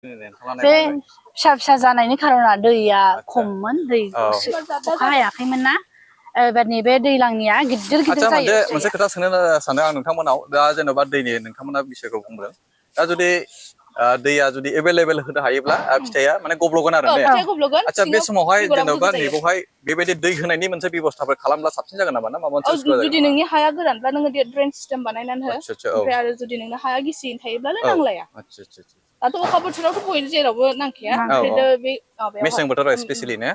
बे फिसा फिसा जानायनि खारना दैया खममोन दै अखा हायाखैमोन ना एबारनि बे दैलांनिया गिदिर गिदिर जायो मोनसे खोथा सोंनो सानो आं नोंथांमोनाव दा जेनेबा दैनि नोंथांमोना बिसयखौ बुंदों दा जुदि दैया जुदि एभेलेबेल होनो हायोब्ला फिथाइया माने गब्लगोन आरो ने आচ্ছা बे समावहाय जेनेबा नैबावहाय बेबायदि दै होनायनि मोनसे बेबस्थाफोर खालामब्ला साबसिन जागोन नामा ना माबा मोनसे उसुबिदा जागोन जुदि नोंनि हाया गोरानब्ला नोङो ड्रेन सिस्टेम बानायनानै हो ओमफ्राय आरो जुदि नोंना हाया गिसियैनो थायोब्लालाय नांलाया दाथ' अखा बोथोरावथ' बयनो जेरावबो नांखाया ओंखायनो बे माबायावहाय मेसें बोथोराव स्पेसियली ने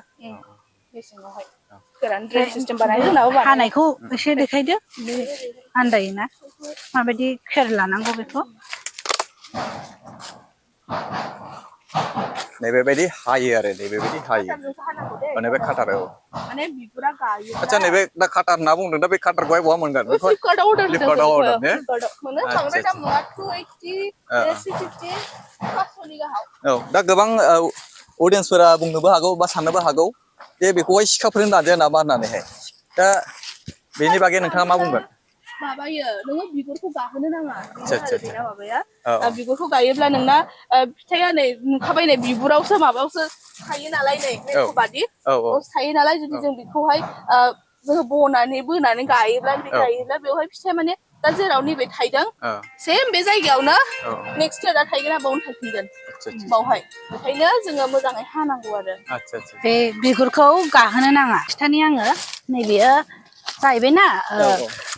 मेसेङावहाय गोरान ड्रेन सिस्टेम बानायना दोननाबो हानायखौ एसे देखायदो आन्दायोना माबायदि खेर लानांगौ बेखौ नैबेबायदि हायो आरो नैबेबायदि हायो माने बे काटार माने बिगुरा गायोब्ला आচ্ছা नैबे दा काटार होनना बुंदों दा बे काटारखौहाय बहा मोनगोन बेखौ फ्लिपकार्टआव अर्डार ने मोनो बांद्राय दाम नङा 280 350 500नि गाहाम औ दा गोबां अडियन्सफोरा बुंनोबो हागौ बा साननोबो हागौ जे बेखौहाय सिखाफोरजों दाजाया नामा होननानैहाय दा बेनि बागै नोंथाङा मा बुंगोन माबायो नोङो बिगुरखौ गाहोनो नाङा बेनो आरो बेना माबाया बिगुरखौ गायोब्ला नोंना फिथाइया नै नुखाबाय नै बिगुरावसो माबायावसो थायो नालाय नै बादि थायो नालाय जुदि जों बेखौहाय बनानै बोनानै गायोब्ला बेवहाय फिथाइया माने दा जेराव नैबे थाइदों सेम बे जायगायावनो नेक्स्ट दा थाइगोना बावनो थायफिनगोन बावहाय ओंखायनो जोङो मोजाङै हानांगौ आरो बे बिगुरखौ गाहोनो नाङा खिथानि आङो नैबेयो जाहैबायना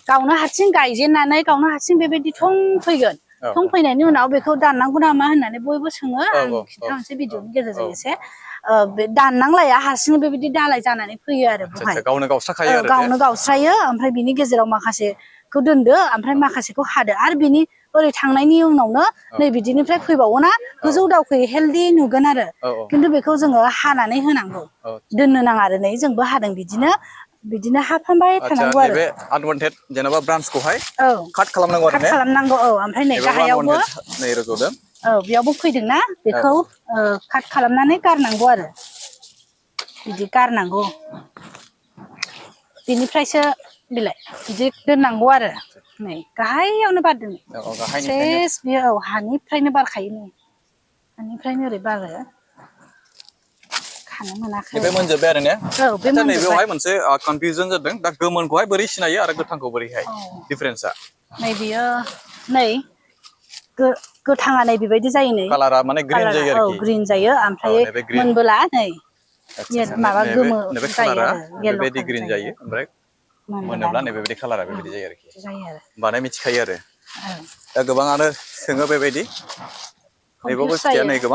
गावनो हारसिं गायजेननानै गावनो हारसिं बेबायदि थं फैगोन थं फैनायनि उनाव बेखौ दाननांगौ नामा होननानै बयबो सोङो आं खिन्थानोसै भिडिअनि गेजेरजों एसे बे दाननांलाया हारसिंनो बेबायदि दालाय जानानै फैयो आरो बेवहाय गावनो गावस्रायो ओमफ्राय बिनि गेजेराव माखासेखौ दोनदो ओमफ्राय माखासेखौ हादो आरो बिनि ओरै थांनायनि उनावनो नै बिदिनिफ्राय फैबावोना गोजौ दावखोयो हेल्दि नुगोन आरो खिन्थु बेखौ जोङो हानानै होनांगौ दोननो नाङा आरो नै जोंबो हादों बिदिनो हाफामबाय थानांगौ आरो आनवान्टेड जेनेबा ब्रान्चखौहाय काट खालामनांगौ आरो काट खालामनांगौ ओमफ्राय नै गाहायावबो नै रज'दों बेयावबो फैदोंना बेखौ काट खालामनानै गारनांगौ आरो बिदि गारनांगौ बिनिफ्रायसो बिलाइ बिदि दोननांगौ आरो नै गाहायावनो बारदों सेस बेयो हानिफ्रायनो बारखायो नै हानिफ्रायनो ओरै बारो खानो मोनाखै बे मोनजोबबाय आरो ने बे आচ্ছা नैबेवहाय मोनसे कनफिउजन जादों दा गोमोनखौहाय बोरै सिनायो आरो गोथांखौ बोरैहाय डिफारेन्सआ नै बियो नै गोथाङा नै बेबायदि जायो नै कालारा माने ग्रिन जायो आरोखि ग्रिन जायो ओमफ्राय मोनबोला नै माबा गोमो जायो आरो येल्ल' बेबायदि ग्रिन जायो ओमफ्राय मोनोब्ला नै बेबायदि कालारा बेबायदि जायो आरोखि होमबानो मिथिखायो आरो दा गोबाङानो सोङो बेबायदि नैबावबो फिथाइया नै गोबां